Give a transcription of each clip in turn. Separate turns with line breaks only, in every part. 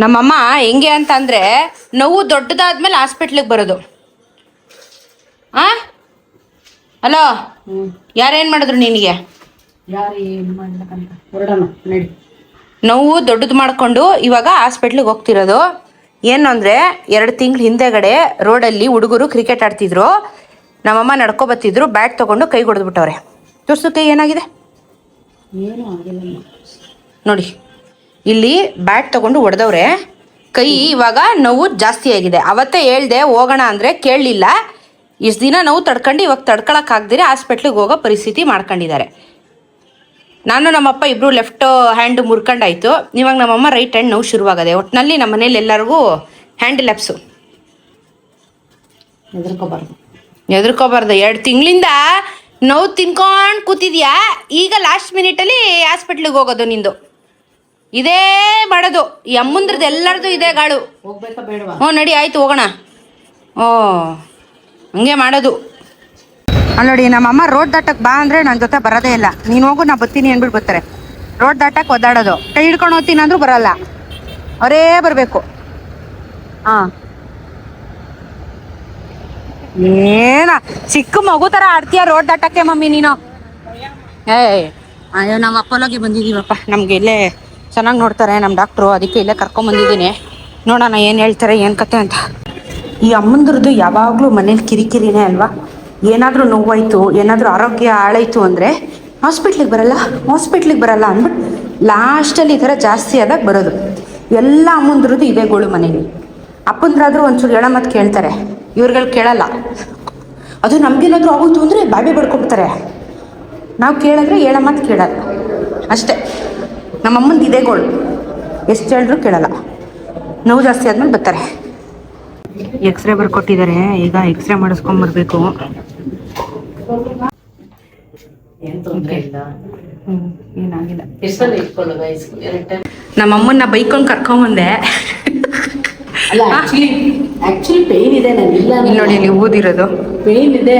ನಮ್ಮಮ್ಮ ಹೆಂಗೆ ಅಂತಂದರೆ ನೋವು ದೊಡ್ಡದಾದ್ಮೇಲೆ ಹಾಸ್ಪಿಟ್ಲಿಗೆ ಬರೋದು. ಹಲೋ, ಯಾರೇನು ಮಾಡಿದ್ರು ನಿನಗೆ? ನೋವು ದೊಡ್ಡದು ಮಾಡಿಕೊಂಡು ಇವಾಗ ಹಾಸ್ಪಿಟ್ಲಿಗೆ ಹೋಗ್ತಿರೋದು. ಏನು ಅಂದರೆ 2 ತಿಂಗಳ ಹಿಂದೆಗಡೆ ರೋಡಲ್ಲಿ ಹುಡುಗರು ಕ್ರಿಕೆಟ್ ಆಡ್ತಿದ್ರು. ನಮ್ಮಮ್ಮ ನಡ್ಕೊಬತ್ತಿದ್ರು, ಬ್ಯಾಟ್ ತೊಗೊಂಡು ಕೈ ಹೊಡೆದ್ಬಿಟ್ಟವ್ರೆ. ತೋರ್ಸು ಕೈ ಏನಾಗಿದೆ
ಏನೂ ಆಗಿಲ್ಲ
ನೋಡಿ. ಇಲ್ಲಿ ಬ್ಯಾಟ್ ತೊಗೊಂಡು ಹೊಡೆದವ್ರೆ. ಕೈ ಇವಾಗ ನೋವು ಜಾಸ್ತಿ ಆಗಿದೆ. ಅವತ್ತೇ ಹೇಳ್ದೆ ಹೋಗೋಣ ಅಂದರೆ ಕೇಳಲಿಲ್ಲ. ಇಷ್ಟು ದಿನ ನೋವು ತಡ್ಕೊಂಡು ಇವಾಗ ತಡ್ಕೊಳಕ್ಕಾಗ್ದಿರೆ ಹಾಸ್ಪಿಟ್ಲಿಗೆ ಹೋಗೋ ಪರಿಸ್ಥಿತಿ ಮಾಡ್ಕೊಂಡಿದ್ದಾರೆ. ನಾನು ನಮ್ಮಪ್ಪ ಇಬ್ಬರು ಲೆಫ್ಟ್ ಹ್ಯಾಂಡ್ ಮುರ್ಕೊಂಡಾಯ್ತು. ಇವಾಗ ನಮ್ಮಮ್ಮ ರೈಟ್ ಹ್ಯಾಂಡ್ ನೋವು ಶುರುವಾಗದೆ. ಒಟ್ಟಿನಲ್ಲಿ ನಮ್ಮ ಮನೇಲಿ ಎಲ್ಲರಿಗೂ ಹ್ಯಾಂಡ್ ಲ್ಯಾಪ್ಸು. ಹೆದರ್ಕೋಬಾರ್ದು. 2 ತಿಂಗಳಿಂದ ನೋವು ತಿನ್ಕೊಂಡು ಕೂತಿದ್ಯಾ, ಈಗ ಲಾಸ್ಟ್ ಮಿನಿಟಲ್ಲಿ ಹಾಸ್ಪಿಟ್ಲಿಗೆ ಹೋಗೋದು ನಿಂದು. ಇದೇ ಮಾಡೋದು ಈ ಅಮ್ಮಂದ್ರದ್ದು, ಎಲ್ಲರದು ಇದೇ ಗಾಳು.
ಹೋಗ್ಬೇಕಾ ಬೇಡವಾ?
ಹ್ಞೂ ನಡಿ, ಆಯ್ತು ಹೋಗೋಣ. ಹಂಗೆ ಮಾಡೋದು. ಅಲ್ಲಿ ನೋಡಿ, ನಮ್ಮಮ್ಮ ರೋಡ್ ದಾಟಕ್ಕೆ ಬಾ ಅಂದರೆ ನನ್ನ ಜೊತೆ ಬರೋದೇ ಇಲ್ಲ. ನೀನು ಹೋಗು, ನಾ ಬರ್ತೀನಿ ಅಂದ್ಬಿಟ್ಟು ಬರ್ತಾರೆ. ರೋಡ್ ದಾಟಕ್ಕೆ ಒದ್ದಾಡೋದು. ಕೈ ಹಿಡ್ಕೊಂಡು ಹೋಗ್ತೀನಿ ಅಂದ್ರೂ ಬರೋಲ್ಲ, ಅವರೇ ಬರಬೇಕು. ಏನ ಚಿಕ್ಕ ಮಗು ಥರ ಆಡ್ತೀಯ ರೋಡ್ ದಾಟಕ್ಕೆ ಮಮ್ಮಿ ನೀನು? ಅಯ್ಯೋ, ನಾವು ಅಪ್ಪೋಲೋಗೆ ಬಂದಿದ್ದೀವಪ್ಪ. ನಮಗೆ ಇಲ್ಲೇ ಚೆನ್ನಾಗಿ ನೋಡ್ತಾರೆ ನಮ್ಮ ಡಾಕ್ಟ್ರು, ಅದಕ್ಕೆ ಇಲ್ಲೇ ಕರ್ಕೊಂಬಂದಿದ್ದೀನಿ. ನೋಡೋಣ ಏನು ಹೇಳ್ತಾರೆ, ಏನು ಕತೆ ಅಂತ. ಈ ಅಮ್ಮಂದ್ರದ್ದು ಯಾವಾಗಲೂ ಮನೇಲಿ ಕಿರಿಕಿರಿನೇ ಅಲ್ವಾ? ಏನಾದರೂ ನೋವಾಯಿತು, ಏನಾದರೂ ಆರೋಗ್ಯ ಹಾಳಾಯಿತು ಅಂದರೆ ಹಾಸ್ಪಿಟ್ಲಿಗೆ ಬರಲ್ಲ ಅಂದ್ಬಿಟ್ಟು ಲಾಸ್ಟಲ್ಲಿ ಈ ಥರ ಜಾಸ್ತಿ ಆದಾಗ ಬರೋದು. ಎಲ್ಲ ಅಮ್ಮಂದ್ರದ್ದು ಇದೇ ಗೋಳು ಮನೇಲಿ. ಅಪ್ಪಂದ್ರಾದರೂ ಒಂಚೂರು ಹೇಳೋ ಮಾತು ಕೇಳ್ತಾರೆ, ಇವ್ರುಗಳು ಕೇಳಲ್ಲ. ಅದು ನಮಗೇನಾದರೂ ಆಗೋಯ್ತು ಅಂದರೆ ಬಾಬೆ ಬಡ್ಕೊಬಿಡ್ತಾರೆ. ನಾವು ಕೇಳಿದ್ರೆ ಹೇಳೋ ಮಾತು ಕೇಳಲ್ಲ ಅಷ್ಟೇ. ನಮ್ಮಮ್ಮಂದು ಇದೇ ಗೋಳು, ಎಷ್ಟು ಹೇಳಿದ್ರು ಕೇಳಲ್ಲ. ನೋವು ಜಾಸ್ತಿ ಆದ್ಮೇಲೆ ಬರ್ತಾರೆ. ಎಕ್ಸ್ರೇ ಬರ್ಕೊಟ್ಟಿದ್ದಾರೆ, ಈಗ ಎಕ್ಸ್ರೇ ಮಾಡಿಸ್ಕೊಂಬರ್ಬೇಕು. ಏನಾಗಿಲ್ಲ. ನಮ್ಮಮ್ಮನ್ನ ಬೈಕೊಂಡು ಕರ್ಕೊಂಬಂದೆ.
ಆಕ್ಚುಲಿ ಪೇನ್ ಇದೆ.
ನೋಡಿ, ನೀವು ಓದಿರೋದು
ಪೇನ್ ಇದೆ.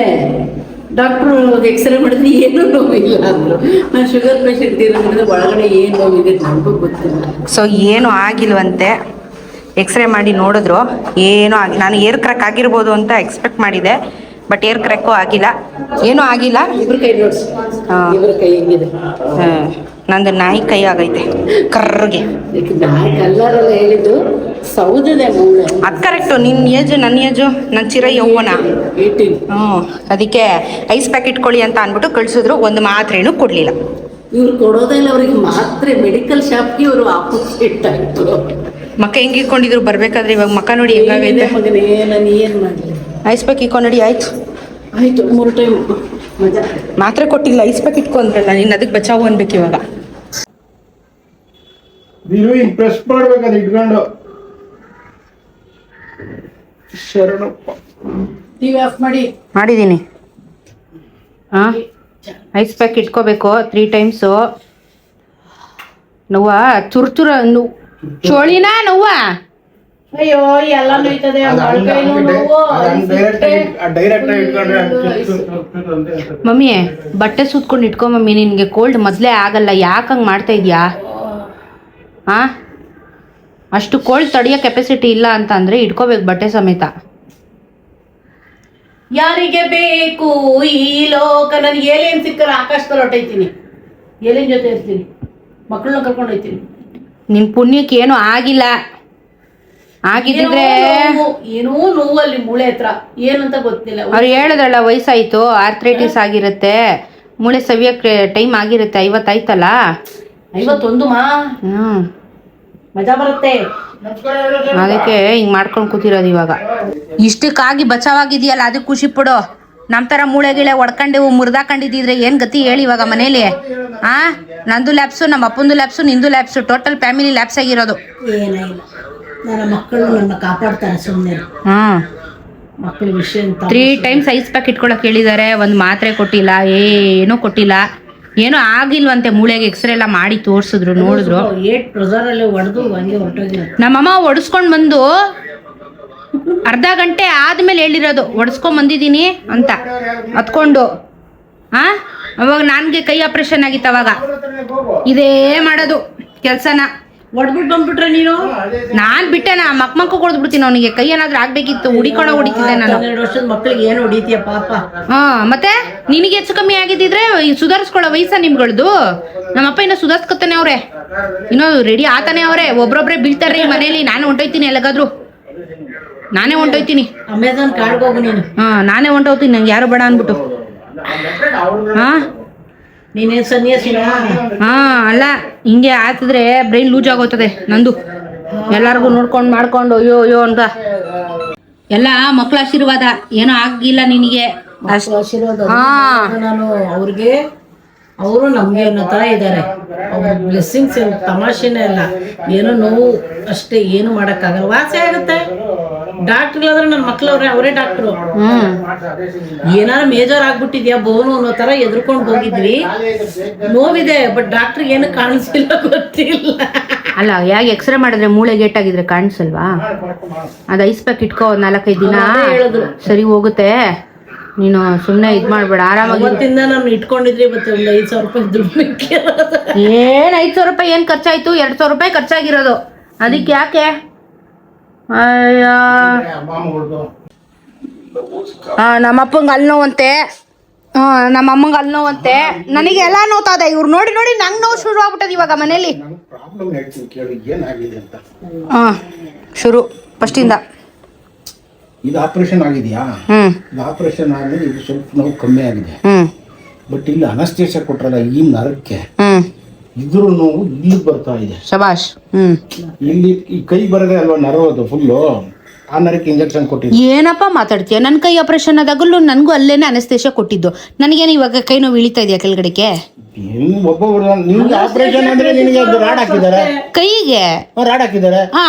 ಡಾಕ್ಟ್ರು ಎಕ್ಸ್ರೇ ಮಾಡಿದ್ರೆ ಏನೂ ನೋವಿಲ್ಲ ಅಂದರು. ನಾನು ಶುಗರ್ ಪೇಷಂಟ್ ಇರೋದ್ರಿಂದ ಒಳಗಡೆ ಏನು ನೋವಿದೆ ನನಗೂ ಗೊತ್ತಿಲ್ಲ.
ಸೊ ಏನೂ ಆಗಿಲ್ವಂತೆ. ಎಕ್ಸ್ರೇ ಮಾಡಿ ನೋಡಿದ್ರು, ಏನೂ ಆಗಿ, ನಾನು ಏರ್ ಕ್ರ್ಯಾಕ್ ಆಗಿರ್ಬೋದು ಅಂತ ಎಕ್ಸ್ಪೆಕ್ಟ್ ಮಾಡಿದೆ, ಬಟ್ ಏರ್ ಕ್ರ್ಯಾಕು ಆಗಿಲ್ಲ, ಏನೂ ಆಗಿಲ್ಲ.
ಇವ್ರ ಕೈ ನೋಡ್ಸಿ, ಇವ್ರ ಕೈ ಹೆಂಗಿದೆ?
ನಂದು ನಾಯಿ ಕೈ ಆಗೈತೆ ಕರ್ರಗೆ.
ನಾಯಿ ಕಲ್ಲರೆಲ್ಲ ಹೇಳಿದ್ದು ಸೌದಿದೆ ಮೂಳೆ.
ಅದು ಕರೆಕ್ಟು. ನಿನ್ನ ಏಜು ನನ್ನ ಏಜು, ನನ್ನ ಚಿರ ಯೌವನ. ಅದಕ್ಕೆ ಐಸ್ ಪ್ಯಾಕ್ ಇಟ್ಕೊಳ್ಳಿ ಅಂತ ಅಂದ್ಬಿಟ್ಟು ಕಳಿಸಿದ್ರು. ಒಂದು ಮಾತ್ರೇನೂ ಕೊಡಲಿಲ್ಲ.
ಇವ್ರು ಕೊಡೋದಿಲ್ಲ ಅವ್ರಿಗೆ ಮಾತ್ರೆ. ಮೆಡಿಕಲ್ ಶಾಪ್ಗೆ ಇವರು ಆಪೋಸಿಟ್ ಆಯಿತು.
ಮಕ್ಕ ಹೆಂಗೆ ಇಟ್ಕೊಂಡಿದ್ರು ಬರಬೇಕಾದ್ರೆ. ಇವಾಗ ಮಕ್ಕ ನೋಡಿ ಹೆಂಗಾಗೈತೆ.
ಮಗನೇ, ನಾನು ಏನು ಮಾಡಲಿ?
ಐಸ್ ಪ್ಯಾಕ್ ಇಟ್ಕೊಂಡು ನೋಡಿ. ಆಯ್ತು
3 ಟೈಮ್ ಮಜಾ.
ಮಾತ್ರೆ ಕೊಟ್ಟಿಲ್ಲ, ಐಸ್ ಪ್ಯಾಕ್ ಇಟ್ಕೊಂಡ್ರಲ್ಲ, ನೀನು ಅದಕ್ಕೆ ಬಚಾವು ಅನ್ಬೇಕು ಇವಾಗ.
ನೀನು ಈಗ ಪ್ರೆಸ್ ಮಾಡ್ಬೇಕದು ಇಟ್ಕೊಂಡು. ಶರಣಪ್ಪ,
ಟಿವಿ ಆಫ್
ಮಾಡಿದ್ದೀನಿ. ಐಸ್ ಪ್ಯಾಕ್ ಇಟ್ಕೋಬೇಕು 3 ಟೈಮ್ಸು. ನೋವ ಚುರ್ಚುರ ಚೋಳಿನ ನೋವ.
ಅಯ್ಯೋ, ಎಲ್ಲ ನೋಯ್ತದೆ.
ಮಮ್ಮಿ ಬಟ್ಟೆ ಸುತ್ಕೊಂಡು ಇಟ್ಕೊ ಮಮ್ಮಿ. ನಿನ್ಗೆ ಕೋಲ್ಡ್ ಮೊದಲೇ ಆಗಲ್ಲ, ಯಾಕೆ ಹಂಗೆ ಮಾಡ್ತಾ ಇದೀಯಾ? ಅಷ್ಟು ಕೋಲ್ಡ್ ತಡೆಯೋ ಕೆಪಾಸಿಟಿ ಇಲ್ಲ ಅಂತ ಅಂದರೆ ಇಟ್ಕೋಬೇಕು ಬಟ್ಟೆ ಸಮೇತ.
ಯಾರಿಗೆ ಬೇಕು ಈ ಲೋಕ? ನನಗೆ ಏಲೇನ್ ಸಿಕ್ಕರೆ ಆಕಾಶದಲ್ಲಿ ಹೊಟ್ಟೈತೀನಿ, ಏಲೇನ್ ಜೊತೆ ಇರ್ತೀನಿ, ಮಕ್ಕಳನ್ನ ಕರ್ಕೊಂಡು ಹೋಗ್ತೀನಿ.
ನಿನ್ನ ಪುಣ್ಯಕ್ಕೆ ಏನೂ ಆಗಿಲ್ಲ. ಆಗಿದ್ದಿದ್ರೆ
ಏನೋ ನೋವಲ್ಲಿ ಮೂಳೆ ಹತ್ರ, ಏನಂತ ಗೊತ್ತಿಲ್ಲ.
ಅವ್ರು ಹೇಳಿದ್ರಲ್ಲ, ವಯಸ್ಸಾಯಿತು, ಆರ್ಥ್ರೈಟಿಸ್ ಆಗಿರುತ್ತೆ, ಮೂಳೆ ಸವಿಯೋಕ್ಕೆ ಟೈಮ್ ಆಗಿರುತ್ತೆ. 50 ಆಯ್ತಲ್ಲ.
51 ಮಜಾ ಬರುತ್ತೆ.
ಅದಕ್ಕೆ ಹಿಂಗೆ ಮಾಡ್ಕೊಂಡು ಕೂತಿರೋದು ಇವಾಗ. ಇಷ್ಟಕ್ಕಾಗಿ ಬಚಾವಾಗಿದೆಯಲ್ಲ, ಅದಕ್ಕೆ ಖುಷಿ ಪಡು. ನಮ್ಮ ಥರ ಮೂಳೆ ಗಿಳೆ ಹೊಡ್ಕೊಂಡು ಮುರಿದಾಕೊಂಡಿದ್ದಿದ್ರೆ ಏನು ಗತಿ ಹೇಳಿ ಇವಾಗ ಮನೇಲಿ? ನಂದು ಲ್ಯಾಬ್ಸು, ನಮ್ಮ ಅಪ್ಪಂದು ಲ್ಯಾಬ್ಸು, ನಿಂದು ಲ್ಯಾಬ್ಸು, ಟೋಟಲ್ ಫ್ಯಾಮಿಲಿ ಲ್ಯಾಬ್ಸ್ ಆಗಿರೋದು.
ಏನಿಲ್ಲ, ನನ್ನ ಮಕ್ಕಳು ನನ್ನ ಕಾಪಾಡ್ತಾರೆ ಸುಮ್ಮನೆ. ಮಕ್ಕಳ ವಿಷಯ
3 ಟೈಮ್ಸ್ ಐಸ್ ಪ್ಯಾಕ್ ಇಟ್ಕೊಳಕ್ಕೆ ಹೇಳಿದ್ದಾರೆ. ಒಂದು ಮಾತ್ರೆ ಕೊಟ್ಟಿಲ್ಲ, ಏನೂ ಕೊಟ್ಟಿಲ್ಲ. ಏನೋ ಆಗಿಲ್ವಂತೆ ಮೂಳೆಗೆ. ಎಕ್ಸ್ರೇ ಎಲ್ಲ ಮಾಡಿ ತೋರಿಸಿದ್ರು, ನೋಡಿದ್ರು. ನಮ್ಮಮ್ಮ ಒಡಿಸ್ಕೊಂಡು ಬಂದು ಅರ್ಧ ಗಂಟೆ ಆದ್ಮೇಲೆ ಹೇಳಿರೋದು, ಒಡಿಸ್ಕೊಂಡ್ ಬಂದಿದ್ದೀನಿ ಅಂತ ಹತ್ಕೊಂಡು. ಅವಾಗ ನನಗೆ ಕೈ ಆಪ್ರೇಷನ್ ಆಗಿತ್ತು. ಅವಾಗ ಇದೇ ಮಾಡೋದು ಕೆಲಸನ.
ಹೊಡ್ಬಿಟ್ಟು ಬಂದ್ಬಿಟ್ರೆ ನೀನು
ನಾನ್ ಬಿಟ್ಟೆ ನಾ ಮಕ್ಕ ಕೊಡ್ದು ಬಿಡ್ತೀನಿ ಅವನಿಗೆ. ಕೈ ಏನಾದ್ರೂ ಆಗ್ಬೇಕಿತ್ತು ಹುಡಿಕೊಂಡು ಹೊಡಿತಿದ್ದೆ ನಾನು.
12 ವರ್ಷದ ಮಕ್ಳಿಗೆ ಏನು ಹೊಡಿತೀಯ ಪಾಪ.
ಹಾ ಮತ್ತೆ ನಿನಗೆ ಹೆಚ್ಚು ಕಮ್ಮಿ ಆಗಿದ್ದಿದ್ರೆ ಸುಧಾರಿಸ್ಕೊಳ್ಳೋ ವಯಸ್ಸ ನಿಮ್ಗಳ್ದು. ನಮ್ಮಪ್ಪ ಇನ್ನೂ ಸುಧಾರಿಸ್ಕೊತಾನೆ ಅವ್ರೆ, ಇನ್ನೂ ರೆಡಿ ಆತಾನೆ ಅವ್ರೆ. ಒಬ್ರೊಬ್ರೆ ಬೀಳ್ತಾರ್ರಿ ಮನೇಲಿ. ನಾನು ಹೊಂಟೋಯ್ತೀನಿ ಎಲ್ಲಿಗಾದ್ರು, ನಾನೇ ಹೊಂಟೋಯ್ತೀನಿ.
ಅಮೆಝಾನ್ ಕಾರ್ಡ್ ಹೋಗು ನೀನು.
ನಾನೇ ಹೊಂಟೋಗ್ತೀನಿ, ನಂಗೆ ಯಾರು ಬೇಡ ಅನ್ಬಿಟ್ಟು. ಹಾ
ನೀನೇನ್ ಸನ್ಯಾಸಿನ?
ಅಲ್ಲ, ಹಿಂಗೆ ಆತಿದ್ರೆ ಬ್ರೈನ್ ಲೂಸ್ ಆಗೋತದೆ ನಂದು. ಎಲ್ಲಾರ್ಗು ನೋಡ್ಕೊಂಡು ಮಾಡ್ಕೊಂಡು ಅಯ್ಯೋ ಅಂತ ಎಲ್ಲ ಮಕ್ಳ ಆಶೀರ್ವಾದ. ಏನೋ ಆಗಿಲ್ಲ ನಿನಗೆ
ಆಶೀರ್ವಾದ. ನಾನು ಅವ್ರಿಗೆ ಅವರು ನಮ್ಗೆ ಅನ್ನೋ ತರ ಇದ್ದಾರೆ. ಅವ್ರ ಬ್ಲೆಸ್ಸಿಂಗ್ಸ್ ಏನು ತಮಾಷೆನೇ ಅಲ್ಲ. ಏನೋ ನೋವು ಅಷ್ಟೇ, ಏನು ಮಾಡಕ್ಕಾಗಲ್ಲ. ವಾಸಿ ಆಗುತ್ತೆ. ಡಾಕ್ಟರ್ ಇಲ್ಲಾಂದ್ರೆ ನನ್ನ ಮಕ್ಳವ್ರೆ, ಅವರೇ ಡಾಕ್ಟ್ರು. ಏನಾರ ಮೇಜರ್ ಆಗ್ಬಿಟ್ಟಿದ್ಯಾ ಬೋನು ಅನ್ನೋ ತರ ಎದ್ರುಕೊಂಡು ಹೋಗಿದ್ವಿ. ನೋವಿದೆ, ಬಟ್ ಡಾಕ್ಟ್ರಿಗೆ ಏನು ಕಾಣಿಸಿಲ್ಲ, ಗೊತ್ತಿಲ್ಲ.
ಅಲ್ಲ, ಯಾಕೆ ಎಕ್ಸ್ರೇ ಮಾಡಿದ್ರೆ ಮೂಳೆ ಗೇಟಾಗಿದ್ರೆ ಕಾಣಿಸಲ್ವಾ? ಅದು ಐಸ್ ಪ್ಯಾಕ್ ಇಟ್ಕೋ 4-5 ದಿನ, ಸರಿ ಹೋಗುತ್ತೆ. ನೀನು ಸುಮ್ಮನೆ ಇದು ಮಾಡ್ಬೇಡ, ಆರಾಮಾಗಿ.
ಅವತ್ತಿಂದ ನಾನು ಇಟ್ಕೊಂಡಿದ್ರಿ ಮತ್ತೆ ಒಂದು 5,000 ರೂಪಾಯಿ ದುಡ್ಡು
ಏನು 5,000 ರೂಪಾಯಿ ಏನು ಖರ್ಚಾಯ್ತು? 2,000 ರೂಪಾಯಿ ಖರ್ಚಾಗಿರೋದು. ಅದಕ್ಕೆ ಯಾಕೆ? ನಮ್ಮಪ್ಪಂಗೆ ಅಲ್ಲಿ ನೋವಂತೆ, ನಮ್ಮಮ್ಮಂಗೆ ಅಲ್ಲಿ ನೋವಂತೆ, ನನಗೆ ಎಲ್ಲ ನೋತಾದೆ. ಇವ್ರು ನೋಡಿ ನೋಡಿ ನಂಗೆ ನೋವು ಶುರು ಆಗ್ಬಿಟ್ಟದ ಇವಾಗ ಮನೇಲಿ. ಶುರು ಫಸ್ಟಿಂದ.
ಇದು ಆಪರೇಷನ್ ಆಗಿದೆಯಾ? ಇದು ಆಪರೇಷನ್ ಆದ್ಮೇಲೆ ಇದು ಸ್ವಲ್ಪ ನೋವು ಕಮ್ಮಿ ಆಗಿದೆ. ಬಟ್ ಇಲ್ಲಿ ಅನಸ್ತೇಷ ಕೊಟ್ರಲ್ಲ ಈ ನರಕ್ಕೆ, ಇದ್ರ ನೋವು ಇಲ್ಲಿ ಬರ್ತಾ ಇದೆ.
ಶಬಾಷ್.
ಇಲ್ಲಿ ಈ ಕೈ ಬರದೆ ಅಲ್ವಾ ನರ, ಅದು ಫುಲ್ಲು ಆ ನರಕ್ಕೆ ಇಂಜೆಕ್ಷನ್ ಕೊಟ್ಟಿದ್ದು.
ಏನಪ್ಪ ಮಾತಾಡ್ತೀಯ? ನನ್ನ ಕೈ ಆಪರೇಷನ್ ಆದಾಗಲೂ ನನಗೂ ಅಲ್ಲೇನೆ ಅನಸ್ತೇಷ ಕೊಟ್ಟಿದ್ದು. ನನಗೇನು ಇವಾಗ ಕೈ ನೋವು ಇಳಿತಾ ಇದೆಯಾ ಕೆಳಗಡೆಗೆ?
ಒಬ್ಬೊಬ್ರು ನಿಮ್ಗೆ ಆಪರೇಷನ್ ಅಂದ್ರೆ ನಿನಗೆ ರಾಡ್ ಹಾಕಿದ್ದಾರೆ
ಕೈಗೆ.
ರಾಡ್ ಹಾಕಿದ್ದಾರೆ.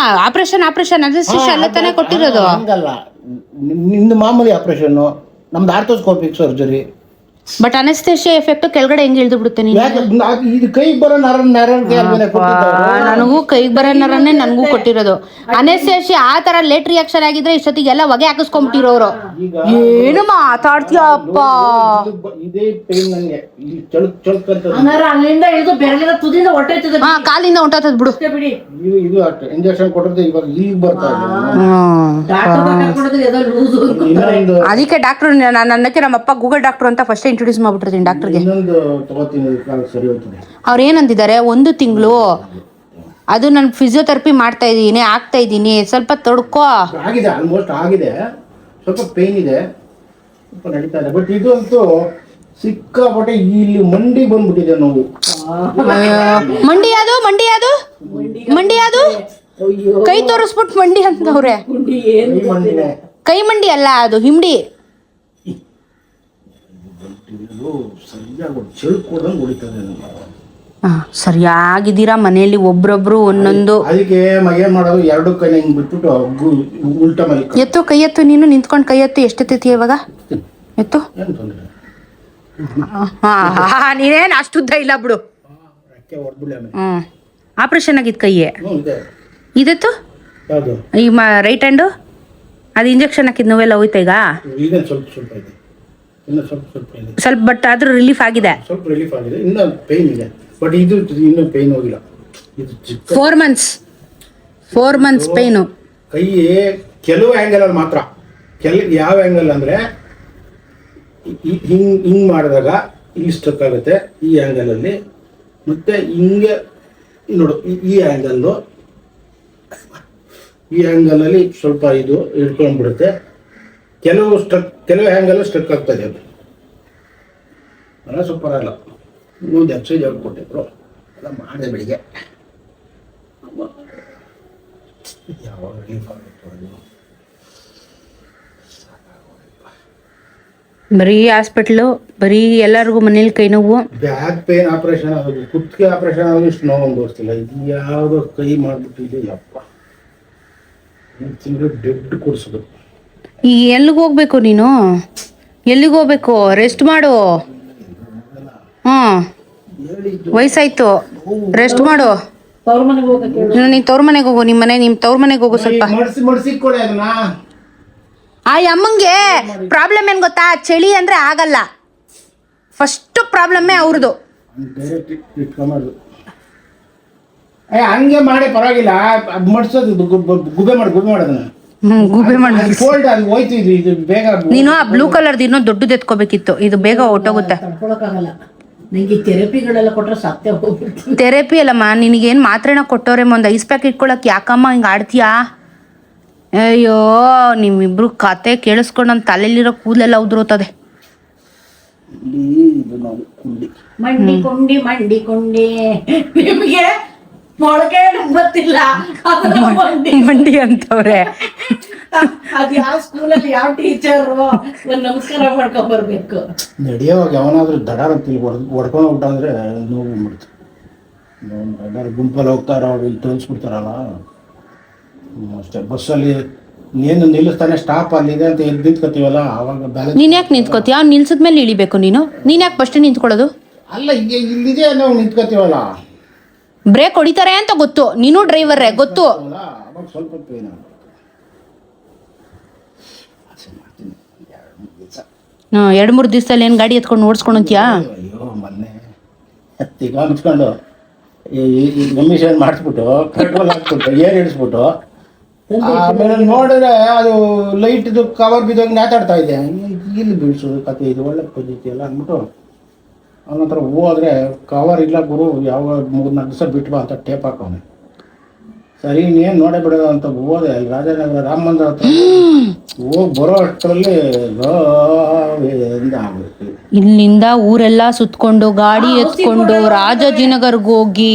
ಆಪರೇಷನ್ ಅನಸ್ತೇಷ ಅಲ್ಲೇ ತಾನೇ ಕೊಟ್ಟಿರೋದು.
ಹಂಗಲ್ಲ, ನಿಮ್ದು ಮಾಮೂಲಿ ಆಪರೇಷನ್, ನಮ್ದು arthroscopic surgery.
But anaesthesia effect ಕೆಳಗಡೆ ಹೆಂಗ್ ಇಳಿದು ಬಿಡುತ್ತೆ?
ಇದು ಕೈ ಬರೋ
ನನಗೂ ಕೈ ಬರೋ ನರನ್ನೇ ನನಗೂ ಕೊಟ್ಟಿರೋದು. ಅನಸ್ತೇಷಿಯಾ ಆ ತರ ಲೇಟ್ ರಿಯಾಕ್ಷನ್ ಆಗಿದ್ರೆ ಇಷ್ಟೊತ್ತಿಗೆಲ್ಲ ಹೊಗೆ ಹಾಕಿಸ್ಕೊಂಡ್ಬಿಟ್ಟಿರೋರು. ಏನು ಮಾತಾಡ್ತೀಯಪ್ಪ?
ಇದೇ ಪೇನ್ ನನಗೆ
ಅಲ್ಲಿಂದ ಇಳಿದು ಬೆರಳಿನ ತುದಿಯಿಂದ ಹೊಟ್ಟೆ
ಕಾಲಿಂದ ಹೊಂಟೋತದ್ ಬಿಡು.
ಬಿಡಿ,
ಇದು ಇಂಜೆಕ್ಷನ್ ಕೊಟ್ಟಿದ್ರೆ ಇವಾಗ ಈಗ ಬರ್ತಾ
ಇದೆ. ಅದಕ್ಕೆ ಡಾಕ್ಟರ್ ನನ್ನಕ್ಕೆ ನಮ್ಮಪ್ಪ ಗೂಗಲ್ ಡಾಕ್ಟರ್ ಅಂತ ಫಸ್ಟ್ ಇಂಟ್ರೊಡ್ಯೂಸ್ ಮಾಡ್ಬಿಟ್ಟಿರ್ತೀನಿ ಡಾಕ್ಟರ್ಗೆ. ಅವ್ರು ಏನಂದಿದ್ದಾರೆ, 1 ತಿಂಗಳು ಅದು ನಾನು ಫಿಸಿಯೋಥೆರಪಿ ಮಾಡ್ತಾ ಇದ್ದೀನಿ, ಆಗ್ತಾ ಇದ್ದೀನಿ, ಸ್ವಲ್ಪ ತಡ್ಕೋ.
ಆಗಿದೆ, ಆಲ್ಮೋಸ್ಟ್ ಆಗಿದೆ. ಸ್ವಲ್ಪ ಪೇನ್ ಇದೆ, ಸ್ವಲ್ಪ ನಡೀತಾ ಇದೆ. ಬಟ್ ಇದು ಅಂತೂ ಸಿಕ್ಕಾಪಟ್ಟೆ ಇಲ್ಲಿ ಮಂಡಿ ಬಂದ್ಬಿಟ್ಟಿದೆ ನೋವು.
ಮಂಡಿ ಅದು ಕೈ ತೋರಿಸ್ಬಿಟ್ಟು ಮಂಡಿ ಅಂತವ್ರೆ. ಕೈ ಮಂಡಿ ಅಲ್ಲ, ಅದು ಹಿಂಡಿ. ಸರಿಯಾಗಿದ್ದೀರಾ ಮನೆಯಲ್ಲಿ ಒಬ್ರೊಬ್ರು ಒಂದೊಂದು.
ಅದಕ್ಕೆ ಏನ್ ಮಾಡೋದು, 2 ಕೈ ಹಿಂಗ್ ಬಿಟ್ಬಿಟ್ಟು ಉಲ್ಟಾ ಮಲಿ
ಎತ್ತು. ಕೈ ಎತ್ತು, ನೀನು ನಿಂತ್ಕೊಂಡು ಕೈ ಎತ್ತು. ಎಷ್ಟೆತ್ತಿ ಇವಾಗ ಎತ್ತು. ನೀನೇನು ಅಷ್ಟುದ್ದ ಇಲ್ಲ ಬಿಡು. ಆಪರೇಷನ್ ಆಗಿದ್ ಕೈಯೇ ಇದೆತ್ತು. ಈ ರೈಟ್ ಹ್ಯಾಂಡು ಅದು ಇಂಜೆಕ್ಷನ್ ಹಾಕಿದ್ ನೋವೆಲ್ಲ ಹೋಯ್ತಾ ಈಗ? ಸ್ವಲ್ಪ, ಬಟ್ ಆದ್ರೂ ರಿಲೀಫ್ ಆಗಿದೆ.
ಸ್ವಲ್ಪ ರಿಲೀಫ್ ಆಗಿದೆ, ಇನ್ನು ಪೇನ್ ಇದೆ. ಬಟ್ ಇದು ಇನ್ನೂ ಪೇನ್ ಹೋಗಿಲ್ಲ. ಇದು
4 ಮಂತ್ಸ್ ಪೇನು.
ಕೈ ಕೆಲವು ಆ್ಯಂಗಲ್ ಅಲ್ಲಿ ಮಾತ್ರ. ಯಾವ ಆ್ಯಂಗಲ್ ಅಂದ್ರೆ ಹಿಂಗ್ ಮಾಡಿದಾಗ ಇಲ್ಲಿ ಸ್ಟ್ರಕ್ ಆಗುತ್ತೆ ಈ ಆ್ಯಂಗಲ್ ಅಲ್ಲಿ. ಮತ್ತೆ ಹಿಂಗೆ ನೋಡು, ಈ ಆ್ಯಂಗಲ್ಲು, ಈ ಆ್ಯಂಗಲ್ ಅಲ್ಲಿ ಸ್ವಲ್ಪ ಇದು ಹಿಡ್ಕೊಂಡ್ಬಿಡುತ್ತೆ. ಕೆಲವು ಆ್ಯಂಗಲ್ ಸ್ಟ್ರಕ್ ಆಗ್ತದೆ. ಅದು ಅಲ್ಲ ಸೂಪರ್ ಅಲ್ಲ. ಇನ್ನೊಂದು ಎಕ್ಸೈಸ್ ಹೇಳ್ಕೊಟ್ಟಿದ್ರು, ಎಲ್ಲ ಮಾಡಿದೆ ಬೆಳಿಗ್ಗೆ. ಯಾವಾಗ ರಿಲೀಫ್ ಆಗುತ್ತೆ?
ಬರೀ ಹಾಸ್ಪಿಟ್ಲು, ಬರೀ ಎಲ್ಲರಿಗೂ ಮನೇಲಿ ಕೈ ನೋವು.
ಬ್ಯಾಕ್ ಪೇನ್ ಆಪರೇಷನ್ ಆಗೋದು, ಕುತ್ತಿಗೆ ಆಪರೇಷನ್ ಆಗೋದು ಇಷ್ಟು ನೋವು ಅನುಭವಿಸ್ತಿಲ್ಲ. ಇದು ಯಾವುದೋ ಕೈ ಮಾಡ್ಬಿಟ್ಟಿದೆ. ಯಪ್ಪ, ತಿಂಗಳು ಡೆಡ್ ಕೊಡಿಸೋದು.
ಈಗ ಎಲ್ಲಿಗೆ ಹೋಗ್ಬೇಕು ನೀನು? ಎಲ್ಲಿಗೆ ಹೋಗ್ಬೇಕು? ರೆಸ್ಟ್ ಮಾಡು. ವಯಸ್ಸಾಯ್ತು, ರೆಸ್ಟ್ ಮಾಡು. ನೀನ್ ತವ್ರ ಮನೆಗೆ ಹೋಗು. ನಿಮ್ಮ ತವ್ರ ಮನೆಗೆ ಹೋಗು. ಸ್ವಲ್ಪ ಆ ಅಮ್ಮಂಗೆ ಪ್ರಾಬ್ಲಮ್ ಏನ್ ಗೊತ್ತಾ? ಚಳಿ ಅಂದ್ರೆ ಆಗಲ್ಲ. ಫಸ್ಟ್ ಪ್ರಾಬ್ಲಮ್ಮೇ ಅವ್ರದ್ದು.
ಹಂಗೆ ಮಾಡಿ ಪರವಾಗಿಲ್ಲ, ಮಡ್ಸೋದು ಗುಬೆ ಮಾಡೋದನ್ನ
ಗೂಬೆ ಮಾಡಿ
ಕೋಲ್ಡ್ ಅದು ಹೋಯ್ತು. ಇದು ಬೇಗ
ನೀನು ಆ ಬ್ಲೂ ಕಲರ್ದು ಇನ್ನೂ ದೊಡ್ಡದು ಎತ್ಕೋಬೇಕಿತ್ತು, ಇದು ಬೇಗ ಹೊಟ್ಟೋಗುತ್ತೆ.
ತಡ್ಕೊಳಕ್ಕಾಗಲ್ಲ ನಂಗೆ. ಥೆರಪಿಗಳೆಲ್ಲ ಕೊಟ್ರೆ ಸತ್ಯ ಹೋಗ್ಬಿಡ್ತೀನಿ.
ಥೆರಪಿ ಅಲ್ಲಮ್ಮ, ನಿನಗೇನು ಮಾತ್ರೆನ ಕೊಟ್ಟವ್ರೆ, ಒಂದು ಐಸ್ ಪ್ಯಾಕ್ ಇಟ್ಕೊಳಕ್ ಯಾಕಮ್ಮ ಹಿಂಗೆ ಆಡ್ತೀಯಾ? ಅಯ್ಯೋ ನಿಮ್ಮಿಬ್ರು ಕತೆ ಕೇಳಿಸ್ಕೊಂಡು ನನ್ನ ತಲೆಯಲ್ಲಿರೋ ಕೂದಲೆಲ್ಲ ಉದುರೋತದೆ.
ಮಂಡಿ ನಿಮಗೆ ಮೊಳಕೆ ಗೊತ್ತಿಲ್ಲ
ಮಂಡಿ ಅಂತವ್ರೆ.
ಅದ್ ಯಾವ ಸ್ಕೂಲಲ್ಲಿ ಯಾವ ಟೀಚರು ಒಂದ್ ನಮಸ್ಕಾರ ಮಾಡ್ಕೊಂಡ್ ಬರ್ಬೇಕು.
ನಡೆಯೋವಾಗ ಯಾವನಾದ್ರೂ ದಡಾರ ಹೊಡ್ಕೊಂಡು ಹೋಗ್ಬಿಟ್ಟ ಅಂದ್ರೆ ನೋವು ಬಂದ್ಬಿಡ್ತು. ಗುಂಪಲ್ಲಿ ಹೋಗ್ತಾರ ಅವ್ರು ಇಲ್ಲಿ ತೋರಿಸ್ಬಿಡ್ತಾರಲ್ಲ ಅಷ್ಟೇ. ಬಸ್ಸಲ್ಲಿ ಏನು ನಿಲ್ಲಿಸ್ತಾನೆ, ಸ್ಟಾಪ್ ಅಲ್ಲಿದೆ ಅಂತ ಎದ್ದು ನಿಂತ್ಕೋತೀವಲ್ಲ ಅವಾಗ ಬ್ಯಾಲೆನ್ಸ್.
ನೀನ್ ಯಾಕೆ ನಿಂತ್ಕೋತೀಯ? ಅವ್ನು ನಿಲ್ಸಿದ್ಮೇಲೆ ಇಳಿಬೇಕು ನೀನು. ನೀನ್ ಯಾಕೆ ಫಸ್ಟ್ ನಿಂತ್ಕೊಳ್ಳೋದು?
ಅಲ್ಲ ಈಗ ಇಲ್ಲಿದೆ ನಾವು ನಿಂತ್ಕೋತೀವಲ್ಲ,
ಬ್ರೇಕ್ ಹೊಡಿತಾರೆ ಅಂತ ಗೊತ್ತು, ನೀನು ಡ್ರೈವರೇ ಗೊತ್ತು.
ಅವಾಗ ಸ್ವಲ್ಪ ಪೇನ್ ಆಗುತ್ತೆ.
2-3 ದಿವಸದಲ್ಲಿ ಏನು ಗಾಡಿ ಎತ್ಕೊಂಡು ಓಡಿಸ್ಕೊಂಡಂತೀಯಾ?
ಅಯ್ಯೋ ಮೊನ್ನೆ ಈಗ ಅನ್ಸ್ಕೊಂಡು ಎಮಿಷನ್ ಮಾಡಿಸ್ಬಿಟ್ಟು ಪೆಟ್ರೋಲ್ ಹಾಕ್ಬಿಟ್ಟು ಏರ್ ಇಡಿಸ್ಬಿಟ್ಟು ಆಮೇಲೆ ನೋಡಿದ್ರೆ ಅದು ಲೈಟ್ದು ಕವರ್ ಬಿದ್ದೋಗಿ ನೇತಾಡ್ತಾ ಇದೆ. ಇಲ್ಲಿ ಬೀಳ್ಸೋದು ಕತೆ, ಇದು ಒಳ್ಳೆ ಪದ್ಧತಿ ಎಲ್ಲ ಅಂದ್ಬಿಟ್ಟು ಅವನ ಹತ್ರ ಹೋದ್ರೆ ಕವರ್ ಇಲ್ಲ ಗುರು, ಯಾವ 3-4 ದಿವಸ ಬಿಟ್ಟು ಬಾ ಅಂತ ಟೇಪ್ ಹಾಕೋನೆ. ಸರಿ ಇನ್ನೇನು ನೋಡೇ ಬಿಡೋದು ಅಂತ ಹೋದೆ. ರಾಜನಗರ ರಾಮ ಮಂದಿರ ಹತ್ರ ಹೋಗಿ ಬರೋ ಅಷ್ಟರಲ್ಲಿ ಆಗ್ಬೇಕು.
ಇಲ್ಲಿಂದ ಊರೆಲ್ಲ ಸುತ್ಕೊಂಡು ಗಾಡಿ ಎತ್ಕೊಂಡು ರಾಜಾಜಿನಗರ್ಗೆ ಹೋಗಿ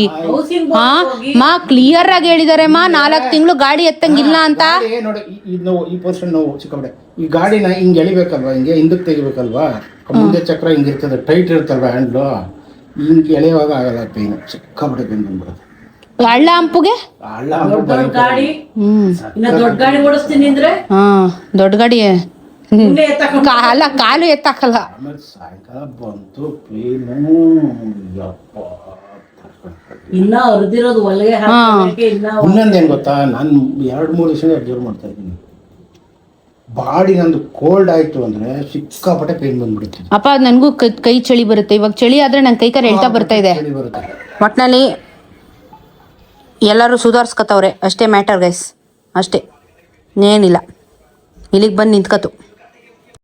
ಮಾ ಕ್ಲಿಯರ್ ಆಗಿ ಹೇಳಿದಾರೆ ಮಾ 4 ತಿಂಗಳು ಗಾಡಿ ಎತ್ತಂಗಿಲ್ಲ ಅಂತ.
ನೋಡಿ ಈ ಪರ್ಸನ್ ನಾವು ಸಿಕ್ಕಾಬಿಟ್ಟೆ. ಈ ಗಾಡಿನ ಹಿಂಗೆ ಎಳಿಬೇಕಲ್ವಾ, ಹಿಂಗೆ ಹಿಂದಕ್ಕೆ ತೆಗಿಬೇಕಲ್ವಾ, ಮುಂದೆ ಚಕ್ರ ಹಿಂಗಿರ್ತದೆ, ಟೈಟ್ ಇರುತ್ತಲ್ವಾ ಹ್ಯಾಂಡ್ಲು, ಹಿಂಗೆ ಎಳೆಯುವಾಗ ಆಗಲ್ಲ, ಪೇನ್ ಸಿಕ್ಕಾಬಿಟ್ಟೆ ಪೇನ್ ಬಂದ್ಬಿಡುತ್ತೆ.
ಹಳ್ಳ ಹಂಪುಗೆ
ಗಾಡಿ ದೊಡ್ಡ ಗಾಡಿ ಓಡಿಸ್ತೀನಿ ಅಂದ್ರೆ
ದೊಡ್ಡ ಗಾಡಿ ಕಾಲು ಎತ್ತಾಕಲ್ಲ.
ಆಮೇಲೆ ಸಾಯಂಕಾಲ ಬಂತು ಪೇನು,
ಇನ್ನ ಹೊರದಿರೋದು ಒಳಗೆ.
ಇನ್ನೊಂದೇನು ಗೊತ್ತಾ, ನಾನು 2-3 ದಿವಸ ಅಬ್ಸರ್ವ್ ಮಾಡ್ತಾ ಇದ್ದೀನಿ, ಬಾಡಿ ನಂದು ಕೋಲ್ಡ್ ಆಯ್ತು ಅಂದ್ರೆ ಸಿಕ್ಕಾಪಟ್ಟೆ ಪೇನ್ ಬಂದ್ಬಿಡುತ್ತೆ.
ಅಪ್ಪ ನನಗೂ ಕೈ ಚಳಿ ಬರುತ್ತೆ. ಇವಾಗ ಚಳಿ ಆದ್ರೆ ನನ್ನ ಕೈ ಕಾಲು ಎಳ್ತಾ ಬರ್ತಾ ಇದೆ. ಒಟ್ನಲ್ಲಿ ಎಲ್ಲರೂ ಸುಧಾರಿಸ್ಕೊತವ್ರೆ ಅಷ್ಟೇ ಮ್ಯಾಟರ್ ಗೈಸ್, ಅಷ್ಟೇ, ಏನಿಲ್ಲ. ಇಲ್ಲಿಗೆ ಬಂದು ನಿಂತ್ಕತು.